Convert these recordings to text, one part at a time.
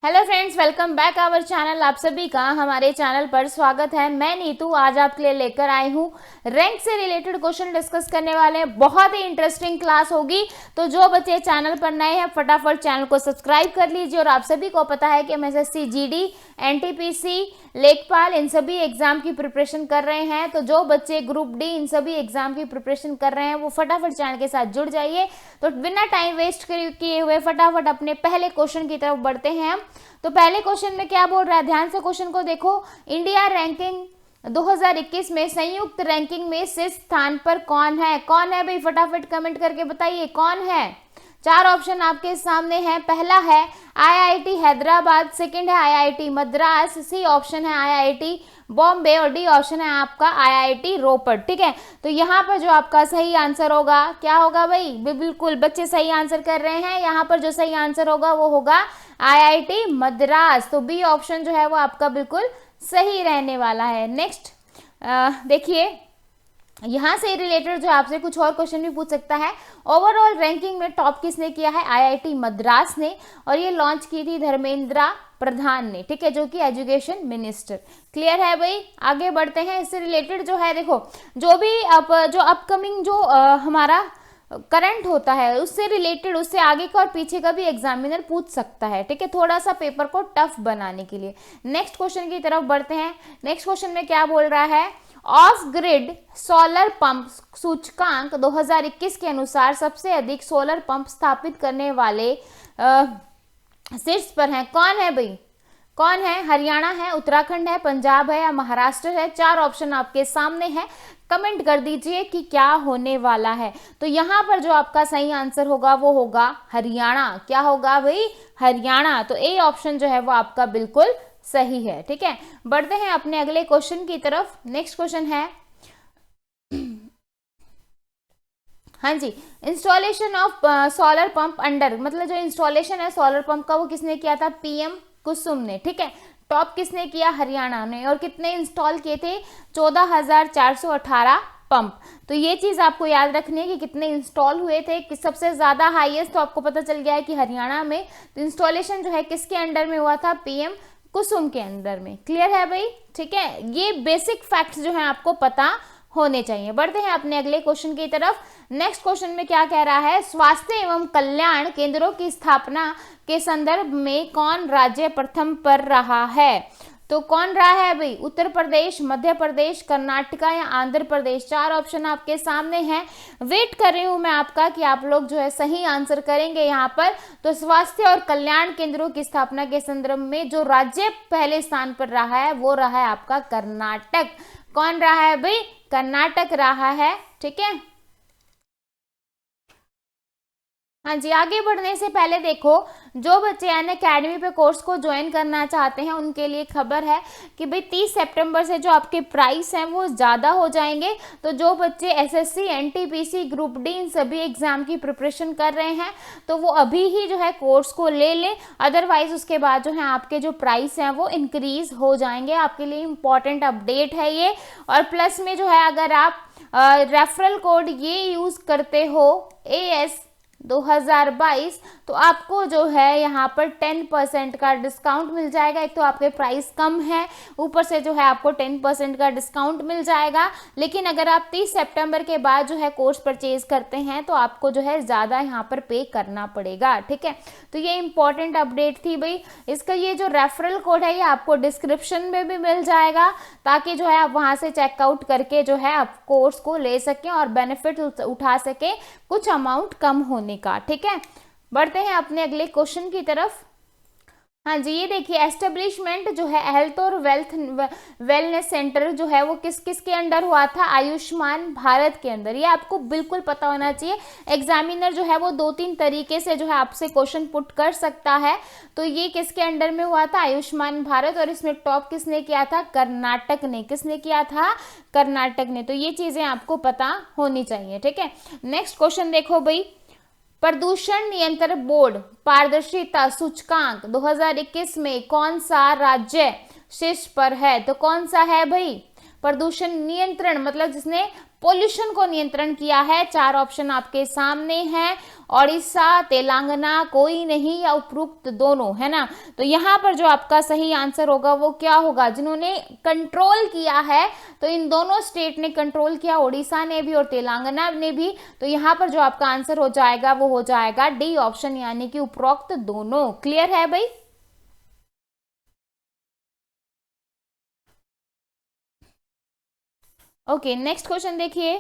Hello friends, welcome back our channel. आप सभी का हमारे चैनल पर स्वागत है। मैं नीतू आज आपके लिए लेकर आई हूँ रैंक से रिलेटेड क्वेश्चन डिस्कस करने वाले हैं। बहुत ही इंटरेस्टिंग क्लास होगी। तो जो बच्चे चैनल पर नए हैं फटाफट चैनल को सब्सक्राइब कर लीजिए। और आप सभी को पता है कि हम एसएससी जीडी, एनटीपीसी, लेखपाल इन सभी एग्जाम की प्रिपरेशन कर रहे हैं। तो जो बच्चे ग्रुप डी इन सभी एग्जाम की प्रिपरेशन कर रहे हैं वो फटाफट चैनल के साथ जुड़ जाइए। तो बिना टाइम वेस्ट किए हुए फटाफट अपने पहले क्वेश्चन की तरफ बढ़ते हैं हम। तो पहले क्वेश्चन में क्या बोल रहा है, ध्यान से क्वेश्चन को देखो। इंडिया रैंकिंग 2021 में संयुक्त रैंकिंग में शीर्ष स्थान पर कौन है? कौन है भाई? फटाफट कमेंट करके बताइए कौन है। चार ऑप्शन आपके सामने हैं। पहला है आईआईटी हैदराबाद, सेकंड है आईआईटी मद्रास, सी ऑप्शन है आईआईटी बॉम्बे और डी ऑप्शन है आपका आईआईटी रोपड़। ठीक है, तो यहाँ पर जो आपका सही आंसर होगा क्या होगा भाई? बिल्कुल बच्चे सही आंसर कर रहे हैं। यहाँ पर जो सही आंसर होगा वो होगा आईआईटी मद्रास। तो बी ऑप्शन जो है वो आपका बिल्कुल सही रहने वाला है। नेक्स्ट देखिए, यहाँ से रिलेटेड जो आपसे कुछ और क्वेश्चन भी पूछ सकता है। ओवरऑल रैंकिंग में टॉप किसने किया है? आईआईटी मद्रास ने, और ये लॉन्च की थी धर्मेंद्र प्रधान ने। ठीक है, जो कि एजुकेशन मिनिस्टर। क्लियर है भाई? आगे बढ़ते हैं। इससे रिलेटेड जो है देखो, जो भी जो अपकमिंग जो हमारा करंट होता है उससे रिलेटेड, उससे आगे का और पीछे का भी एग्जामिनर पूछ सकता है। ठीक है, थोड़ा सा पेपर को टफ बनाने के लिए। नेक्स्ट क्वेश्चन की तरफ बढ़ते हैं। नेक्स्ट क्वेश्चन में क्या बोल रहा है? ऑफ ग्रिड सोलर पंप सूचकांक 2021 के अनुसार सबसे अधिक सोलर पंप स्थापित करने वाले शीर्ष पर हैं। कौन है भाई? कौन है? हरियाणा है, उत्तराखंड है, पंजाब है या महाराष्ट्र है? चार ऑप्शन आपके सामने है। कमेंट कर दीजिए कि क्या होने वाला है। तो यहाँ पर जो आपका सही आंसर होगा वो होगा हरियाणा। क्या होगा भाई? हरियाणा। तो ए ऑप्शन जो है वो आपका बिल्कुल सही है। ठीक है, बढ़ते हैं अपने अगले क्वेश्चन की तरफ। नेक्स्ट क्वेश्चन है, हाँ जी, installation of solar pump under, मतलब जो इंस्टॉलेशन है सोलर पंप का वो किसने किया था? पीएम कुसुम ने। ठीक है, टॉप किसने किया? हरियाणा ने। और कितने इंस्टॉल किए थे? 14,418 पंप। तो ये चीज आपको याद रखनी है कि कितने इंस्टॉल हुए थे। कि सबसे ज्यादा हाईएस्ट तो आपको पता चल गया है कि हरियाणा में। तो इंस्टॉलेशन जो है किसके अंडर में हुआ था? पीएम कुसुम के अंदर में। क्लियर है भाई? ठीक है, ये बेसिक फैक्ट्स जो है आपको पता होने चाहिए। बढ़ते हैं अपने अगले क्वेश्चन की तरफ। नेक्स्ट क्वेश्चन में क्या कह रहा है? स्वास्थ्य एवं कल्याण केंद्रों की स्थापना के संदर्भ में कौन राज्य प्रथम पर रहा है? तो कौन रहा है भाई? उत्तर प्रदेश, मध्य प्रदेश, कर्नाटका या आंध्र प्रदेश? चार ऑप्शन आपके सामने हैं। वेट कर रही हूं मैं आपका कि आप लोग जो है सही आंसर करेंगे यहाँ पर। तो स्वास्थ्य और कल्याण केंद्रों की स्थापना के संदर्भ में जो राज्य पहले स्थान पर रहा है वो रहा है आपका कर्नाटक। कौन रहा है भाई? कर्नाटक रहा है। ठीक है, हाँ जी, आगे बढ़ने से पहले देखो, जो बच्चे अनअकैडमी पे कोर्स को ज्वाइन करना चाहते हैं उनके लिए खबर है कि भाई 30 सितंबर से जो आपके प्राइस हैं वो ज़्यादा हो जाएंगे। तो जो बच्चे एसएससी, एनटीपीसी, ग्रुप डी इन सभी एग्जाम की प्रिपरेशन कर रहे हैं तो वो अभी ही जो है कोर्स को ले लें। अदरवाइज उसके बाद जो है आपके जो प्राइस हैं वो इंक्रीज हो जाएंगे। आपके लिए इम्पॉर्टेंट अपडेट है ये। और प्लस में जो है अगर आप रेफरल कोड ये यूज़ करते हो AS 2022 तो आपको जो है यहाँ पर 10% का डिस्काउंट मिल जाएगा। एक तो आपके प्राइस कम है, ऊपर से जो है आपको 10% का डिस्काउंट मिल जाएगा। लेकिन अगर आप 30 सितंबर के बाद जो है कोर्स परचेज करते हैं तो आपको जो है ज़्यादा यहाँ पर पे करना पड़ेगा। ठीक है, तो ये इंपॉर्टेंट अपडेट थी भाई। इसका ये जो रेफरल कोड है ये आपको डिस्क्रिप्शन में भी मिल जाएगा, ताकि जो है आप वहाँ से चेकआउट करके जो है आप कोर्स को ले सकें और बेनिफिट उठा सकें कुछ अमाउंट कम होने का। ठीक है, बढ़ते हैं अपने अगले क्वेश्चन की तरफ। हाँ जी, ये देखिए, एस्टेब्लिशमेंट जो है हेल्थ और वेलनेस सेंटर जो है वो किस किस के अंडर हुआ था? आयुष्मान भारत के अंदर। ये आपको बिल्कुल पता होना चाहिए। एग्जामिनर जो है वो 2-3 तरीके से जो है आपसे क्वेश्चन पुट कर सकता है। तो ये किसके अंडर में हुआ था? आयुष्मान भारत। और इसमें टॉप किसने किया था? कर्नाटक ने। किसने किया था? कर्नाटक ने। तो ये चीजें आपको पता होनी चाहिए। ठीक है, नेक्स्ट क्वेश्चन देखो भाई, प्रदूषण नियंत्रण बोर्ड पारदर्शिता सूचकांक 2021 में कौन सा राज्य शीर्ष पर है? तो कौन सा है भाई? प्रदूषण नियंत्रण मतलब जिसने पोल्यूशन को नियंत्रण किया है? चार ऑप्शन आपके सामने हैं, ओडिशा, तेलंगाना, कोई नहीं या उपरोक्त दोनों, है ना। तो यहाँ पर जो आपका सही आंसर होगा वो क्या होगा? जिन्होंने कंट्रोल किया है, तो इन दोनों स्टेट ने कंट्रोल किया, ओडिशा ने भी और तेलंगाना ने भी। तो यहाँ पर जो आपका आंसर हो जाएगा वो हो जाएगा डी ऑप्शन, यानी कि उपरोक्त दोनों। क्लियर है भाई? ओके, नेक्स्ट क्वेश्चन देखिए।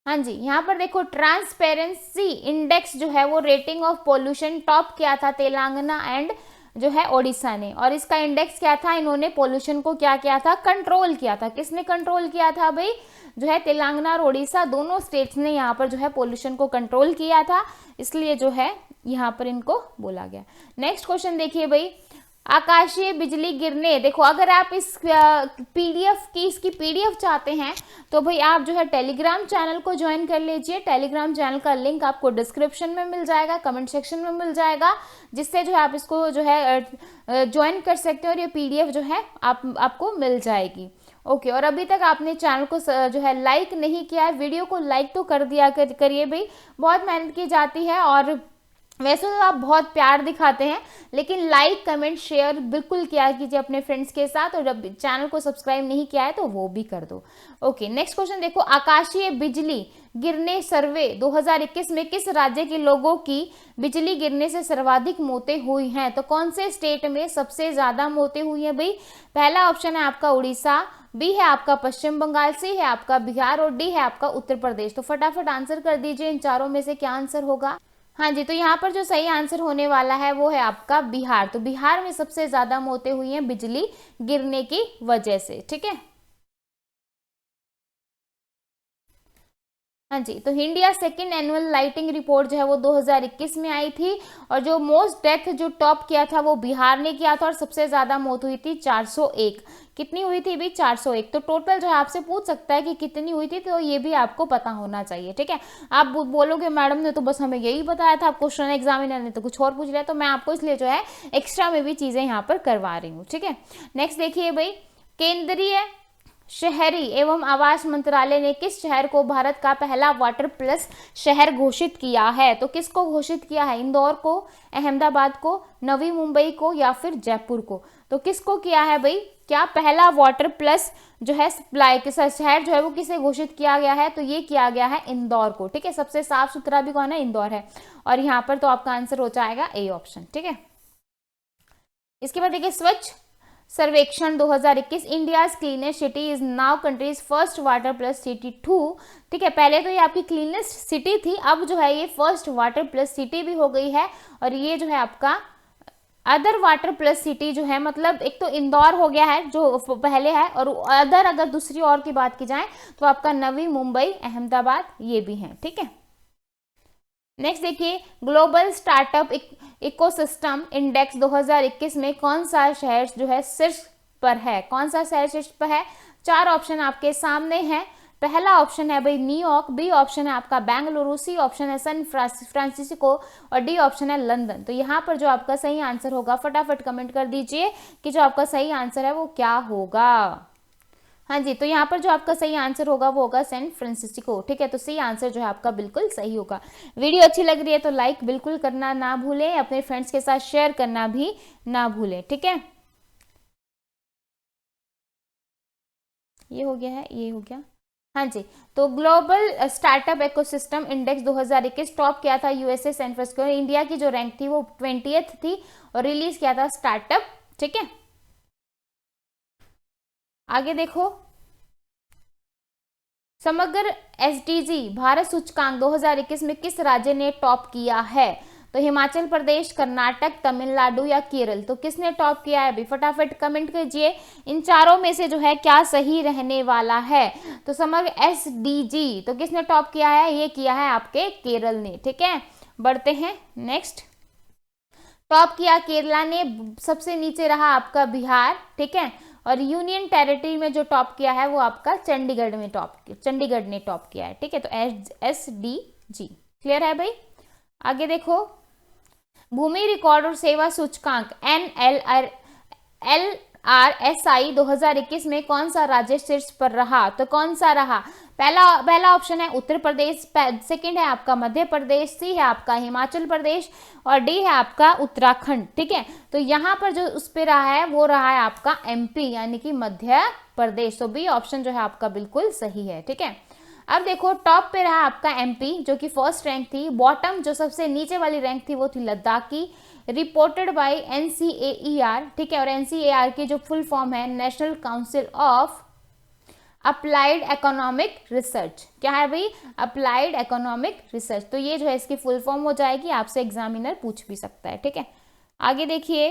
हाँ जी, यहाँ पर देखो, ट्रांसपेरेंसी इंडेक्स जो है वो रेटिंग ऑफ पोल्यूशन टॉप किया था तेलंगाना एंड जो है ओडिशा ने, और इसका इंडेक्स क्या था? इन्होंने पोल्यूशन को क्या किया था? कंट्रोल किया था। किसने कंट्रोल किया था भाई? जो है तेलंगाना और ओडिशा दोनों स्टेट्स ने यहाँ पर जो है पोल्यूशन को कंट्रोल किया था, इसलिए जो है यहाँ पर इनको बोला गया। नेक्स्ट क्वेश्चन देखिए भाई, आकाशीय बिजली गिरने, देखो अगर आप इस पीडीएफ की इसकी पीडीएफ चाहते हैं तो भाई आप जो है टेलीग्राम चैनल को ज्वाइन कर लीजिए। टेलीग्राम चैनल का लिंक आपको डिस्क्रिप्शन में मिल जाएगा, कमेंट सेक्शन में मिल जाएगा, जिससे जो है आप इसको जो है ज्वाइन कर सकते हो और ये पीडीएफ जो है आपको मिल जाएगी। ओके, और अभी तक आपने चैनल को जो है लाइक नहीं किया है, वीडियो को लाइक तो कर दिया करिए भाई, बहुत मेहनत की जाती है और वैसे तो आप बहुत प्यार दिखाते हैं, लेकिन लाइक कमेंट शेयर बिल्कुल किया कीजिए अपने फ्रेंड्स के साथ, और जब चैनल को सब्सक्राइब नहीं किया है तो वो भी कर दो। ओके, नेक्स्ट क्वेश्चन देखो, आकाशीय बिजली गिरने सर्वे 2021 में किस राज्य के लोगों की बिजली गिरने से सर्वाधिक मौतें हुई हैं? तो कौन से स्टेट में सबसे ज्यादा मौतें हुई हैं भाई? पहला ऑप्शन है आपका उड़ीसा, बी है आपका पश्चिम बंगाल, सी है आपका बिहार और डी है आपका उत्तर प्रदेश। तो फटाफट आंसर कर दीजिए, इन चारों में से क्या आंसर होगा? हाँ जी, तो यहाँ पर जो सही आंसर होने वाला है वो है आपका बिहार। तो बिहार में सबसे ज्यादा मौतें हुई हैं बिजली गिरने की वजह से। ठीक है, हाँ जी, तो India second annual lighting report जो है वो 2021 में आई थी, और जो मोस्ट डेथ जो टॉप किया था वो बिहार ने किया था, और सबसे ज्यादा मौत हुई थी 401। कितनी हुई थी भी? 401। तो टोटल जो है आपसे पूछ सकता है कि कितनी हुई थी, तो ये भी आपको पता होना चाहिए। ठीक है, आप बोलोगे मैडम ने तो बस हमें यही बताया था, क्वेश्चन एग्जामिनर ने तो कुछ और पूछ लिया, तो मैं आपको इसलिए जो है एक्स्ट्रा में भी चीजें यहाँ पर करवा रही हूँ। ठीक है, नेक्स्ट देखिए भाई, केंद्रीय शहरी एवं आवास मंत्रालय ने किस शहर को भारत का पहला वाटर प्लस शहर घोषित किया है? तो किसको घोषित किया है? इंदौर को, अहमदाबाद को, नवी मुंबई को या फिर जयपुर को? तो किसको किया है भाई? क्या पहला वाटर प्लस जो है सप्लाई शहर जो है वो किसे घोषित किया गया है? तो ये किया गया है इंदौर को। ठीक है, सबसे साफ सुथरा भी कौन है? इंदौर है, और यहाँ पर तो आपका आंसर हो जाएगा ए ऑप्शन। ठीक है, इसके बाद देखिए, स्वच्छ सर्वेक्षण 2021, India's cleanest city is now countries first water plus city 2। ठीक है, पहले तो ये आपकी क्लीनेस्ट सिटी थी, अब जो है ये फर्स्ट वाटर प्लस सिटी भी हो गई है, और ये जो है आपका अदर वाटर प्लस सिटी जो है, मतलब एक तो इंदौर हो गया है जो पहले है, और अदर अगर दूसरी और की बात की जाए तो आपका नवी मुंबई, अहमदाबाद ये भी है। ठीक है, नेक्स्ट देखिए, ग्लोबल स्टार्टअप इकोसिस्टम इंडेक्स 2021 में कौन सा शहर जो है शीर्ष पर है? कौन सा शहर शीर्ष पर है? चार ऑप्शन आपके सामने हैं। पहला ऑप्शन है भाई न्यूयॉर्क, बी ऑप्शन है आपका बेंगलुरु, सी ऑप्शन है सैन फ्रांसिस्को और डी ऑप्शन है लंदन। तो यहाँ पर जो आपका सही आंसर होगा, फटाफट कमेंट कर दीजिए कि जो आपका सही आंसर है वो क्या होगा। हाँ जी, तो यहाँ पर जो आपका सही आंसर होगा वो होगा सैन फ्रांसिस्को। ठीक है, तो सही आंसर जो है आपका बिल्कुल सही होगा। वीडियो अच्छी लग रही है तो लाइक बिल्कुल करना ना भूलें, अपने फ्रेंड्स के साथ शेयर करना भी ना भूलें। ठीक है, ये हो गया है, ये हो गया। हाँ जी, तो global startup ecosystem index 2021 top किया था यूएसए सैन फ्रांसिस्को। इंडिया की जो रैंक थी वो 20th थी और रिलीज किया था स्टार्टअप। ठीक है, आगे देखो, समग्र एसडीजी भारत सूचकांक 2021 में किस राज्य ने टॉप किया है? तो हिमाचल प्रदेश, कर्नाटक, तमिलनाडु या केरल? तो किसने टॉप किया है? अभी फटाफट कमेंट कीजिए, इन चारों में से जो है क्या सही रहने वाला है? तो समग्र एसडीजी तो किसने टॉप किया है? ये किया है आपके केरल ने। ठीक है, बढ़ते हैं नेक्स्ट। टॉप किया केरला ने, सबसे नीचे रहा आपका बिहार। ठीक है, और यूनियन टेरिटरी में जो टॉप किया है वो आपका चंडीगढ़ ने टॉप किया है। ठीक है, तो एसडीजी क्लियर है भाई। आगे देखो, भूमि रिकॉर्ड और सेवा सूचकांक RSI 2021 में कौन सा राज्य शीर्ष पर रहा? तो कौन सा रहा? पहला ऑप्शन है उत्तर प्रदेश, सेकंड है आपका मध्य प्रदेश, सी है आपका हिमाचल प्रदेश और डी है आपका उत्तराखंड। ठीक है, तो यहाँ पर जो उस पे रहा है वो रहा है आपका MP यानी कि मध्य प्रदेश। तो बी ऑप्शन जो है आपका बिल्कुल सही है। ठीक है, अब देखो टॉप पे रहा आपका MP जो कि फर्स्ट रैंक थी, बॉटम जो सबसे नीचे वाली रैंक थी वो थी लद्दाख की, रिपोर्टेड बाय NCAER। ठीक है, और NCAER की जो फुल फॉर्म है national council of applied economic research. क्या है भाई? Applied economic research. तो ये जो है इसकी फुल फॉर्म हो जाएगी, आपसे एग्जामिनर पूछ भी सकता है। ठीक है, आगे देखिए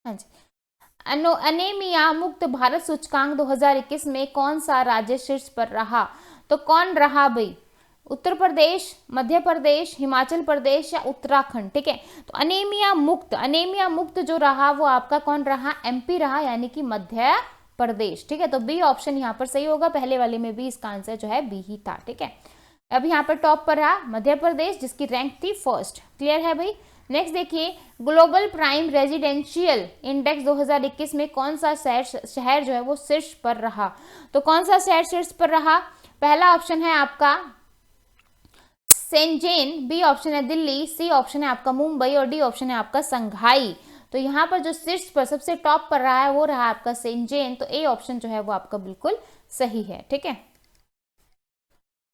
हाँ जी, अनेमिया मुक्त भारत सूचकांक 2021 में कौन सा राज्य शीर्ष पर रहा? तो कौन रहा भाई? उत्तर प्रदेश, मध्य प्रदेश, हिमाचल प्रदेश या उत्तराखंड। ठीक है, तो अनेमिया मुक्त जो रहा वो आपका कौन रहा? MP रहा यानी कि मध्य प्रदेश। ठीक है, तो बी ऑप्शन यहाँ पर सही होगा, पहले वाले में भी इसका आंसर जो है बी ही था। ठीक है, अब यहाँ पर टॉप पर रहा मध्य प्रदेश जिसकी रैंक थी फर्स्ट। क्लियर है भाई? नेक्स्ट देखिए, ग्लोबल प्राइम रेजिडेंशियल इंडेक्स 2021 में कौन सा शहर जो है वो शीर्ष पर रहा? तो कौन सा शहर शीर्ष पर रहा? पहला ऑप्शन है आपका शेंजेन, बी ऑप्शन है दिल्ली, सी ऑप्शन है आपका मुंबई और डी ऑप्शन है आपका संघाई। तो यहाँ पर जो शीर्ष पर सबसे टॉप पर रहा है वो रहा आपका शेंजेन। तो ए ऑप्शन जो है वो आपका बिल्कुल सही है। ठीक है,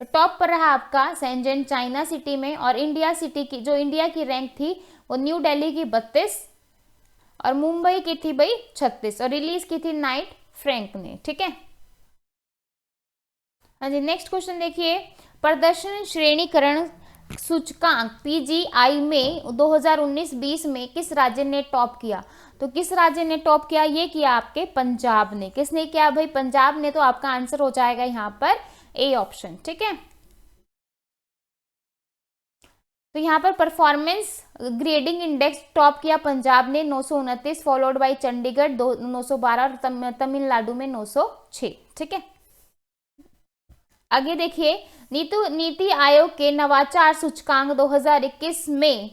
तो टॉप पर रहा आपका शेंजेन चाइना सिटी में, और इंडिया सिटी की जो इंडिया की रैंक थी वो न्यू दिल्ली की 32 और मुंबई की थी भाई 36 और रिलीज की थी नाइट फ्रैंक ने। ठीक है, हाँ जी, नेक्स्ट क्वेश्चन देखिए, प्रदर्शन श्रेणीकरण सूचकांक PGI में 2019-20 में किस राज्य ने टॉप किया? तो किस राज्य ने टॉप किया? ये किया आपके पंजाब ने। किसने किया भाई? पंजाब ने। तो आपका आंसर हो जाएगा यहाँ पर ए ऑप्शन। ठीक है, तो यहाँ पर परफॉर्मेंस ग्रेडिंग इंडेक्स टॉप किया पंजाब ने 929, फॉलोड बाय चंडीगढ़ 912 और तमिलनाडु में 906। ठीक है, आगे देखिए, नीति आयोग के नवाचार सूचकांक 2021 में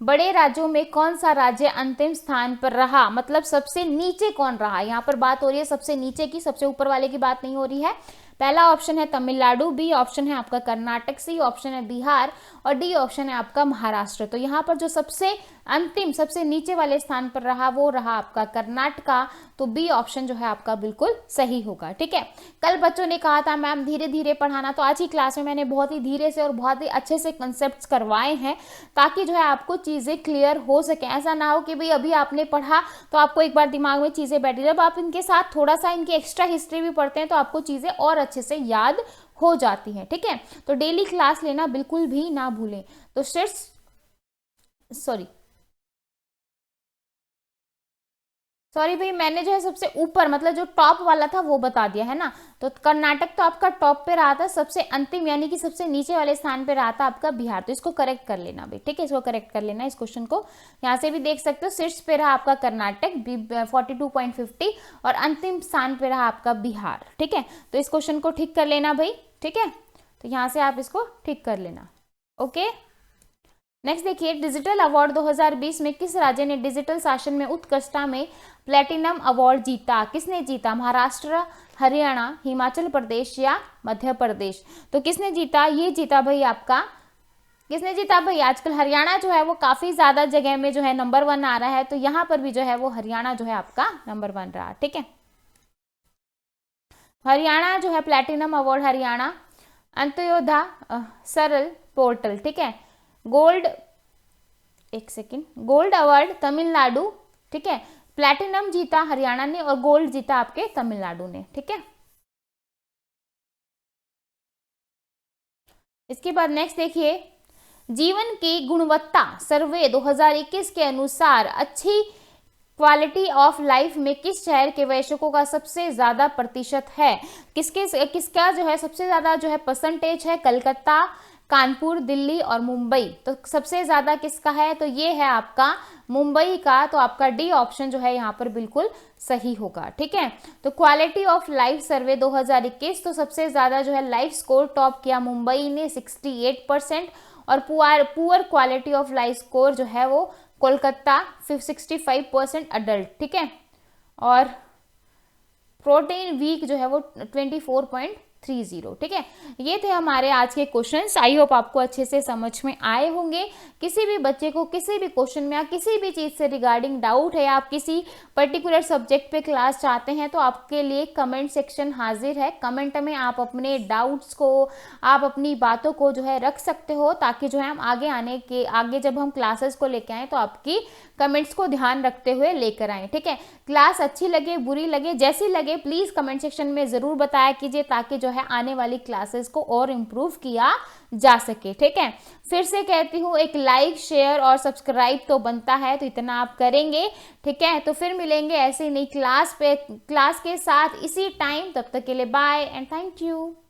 बड़े राज्यों में कौन सा राज्य अंतिम स्थान पर रहा? मतलब सबसे नीचे कौन रहा? यहाँ पर बात हो रही है सबसे नीचे की, सबसे ऊपर वाले की बात नहीं हो रही है। पहला ऑप्शन है तमिलनाडु, बी ऑप्शन है आपका कर्नाटक, सी ऑप्शन है बिहार और डी ऑप्शन है आपका महाराष्ट्र। तो यहाँ पर जो सबसे अंतिम सबसे नीचे वाले स्थान पर रहा वो रहा आपका कर्नाटका। तो बी ऑप्शन जो है आपका बिल्कुल सही होगा। ठीक है, कल बच्चों ने कहा था मैम धीरे धीरे पढ़ाना, तो आज की क्लास में मैंने बहुत ही धीरे से और बहुत ही अच्छे से कंसेप्ट्स करवाए हैं ताकि जो है आपको चीज़ें क्लियर हो सके। ऐसा ना हो कि भाई अभी आपने पढ़ा तो आपको एक बार दिमाग में चीज़ें बैठी, जब आप इनके साथ थोड़ा सा इनकी एक्स्ट्रा हिस्ट्री भी पढ़ते हैं तो आपको चीज़ें और अच्छे से याद हो जाती हैं। ठीक है, तो डेली क्लास लेना बिल्कुल भी ना भूलें। तो सॉरी भाई, मैंने जो है सबसे ऊपर मतलब जो टॉप वाला था वो बता दिया है ना। तो कर्नाटक तो आपका टॉप पे रहा था, सबसे अंतिम यानी कि सबसे नीचे वाले स्थान पे रहा था आपका बिहार। तो इसको करेक्ट कर लेना भाई। ठीक है, इसको करेक्ट कर लेना। इस क्वेश्चन को यहाँ से भी देख सकते हो, शीर्ष पे रहा आपका कर्नाटक 42.50 और अंतिम स्थान पे रहा आपका बिहार। ठीक है, तो इस क्वेश्चन को ठीक कर लेना भाई। ठीक है, तो यहाँ से आप इसको ठीक कर लेना। ओके, नेक्स्ट देखिए, डिजिटल अवार्ड 2020 में किस राज्य ने डिजिटल शासन में उत्कृष्टता में प्लेटिनम अवार्ड जीता? किसने जीता? महाराष्ट्र, हरियाणा, हिमाचल प्रदेश या मध्य प्रदेश? तो किसने जीता? ये जीता भाई आपका, किसने जीता भाई? आजकल हरियाणा जो है वो काफी ज्यादा जगह में जो है नंबर 1 आ रहा है, तो यहाँ पर भी जो है वो हरियाणा जो है आपका नंबर 1 रहा। ठीक है, हरियाणा जो है प्लेटिनम अवार्ड हरियाणा, अंत्योदय सरल पोर्टल। ठीक है, गोल्ड अवार्ड तमिलनाडु। ठीक है, प्लैटिनम जीता हरियाणा ने और गोल्ड जीता आपके तमिलनाडु ने। ठीक है, इसके बाद नेक्स्ट देखिए, जीवन की गुणवत्ता सर्वे 2021 के अनुसार अच्छी क्वालिटी ऑफ लाइफ में किस शहर के वयस्कों का सबसे ज्यादा प्रतिशत है? किसका जो है सबसे ज्यादा जो है परसेंटेज है? कलकत्ता, कानपुर, दिल्ली और मुंबई। तो सबसे ज़्यादा किसका है, तो ये है आपका मुंबई का। तो आपका डी ऑप्शन जो है यहाँ पर बिल्कुल सही होगा। ठीक है, तो क्वालिटी ऑफ लाइफ सर्वे 2021, तो सबसे ज़्यादा जो है लाइफ स्कोर टॉप किया मुंबई ने 68%, और poor quality of life score जो है वो कोलकाता 65% अडल्ट। ठीक है, और प्रोटीन वीक जो है वो 24.30। ठीक है, ये थे हमारे आज के क्वेश्चंस। आई होप आपको अच्छे से समझ में आए होंगे। किसी भी बच्चे को किसी भी क्वेश्चन में या किसी भी चीज़ से रिगार्डिंग डाउट है, आप किसी पर्टिकुलर सब्जेक्ट पे क्लास चाहते हैं, तो आपके लिए कमेंट सेक्शन हाजिर है। कमेंट में आप अपने डाउट्स को, आप अपनी बातों को जो है रख सकते हो, ताकि जो है हम आगे जब हम क्लासेस को लेके आएँ तो आपकी कमेंट्स को ध्यान रखते हुए लेकर आएँ। ठीक है, क्लास अच्छी लगे बुरी लगे जैसी लगे प्लीज़ कमेंट सेक्शन में ज़रूर बताया कीजिए, ताकि जो है आने वाली क्लासेस को और इम्प्रूव किया जा सके। ठीक है, फिर से कहती हूँ, एक लाइक शेयर और सब्सक्राइब तो बनता है, तो इतना आप करेंगे। ठीक है, तो फिर मिलेंगे ऐसे नई क्लास के साथ इसी टाइम। तब तक के लिए बाय एंड थैंक यू।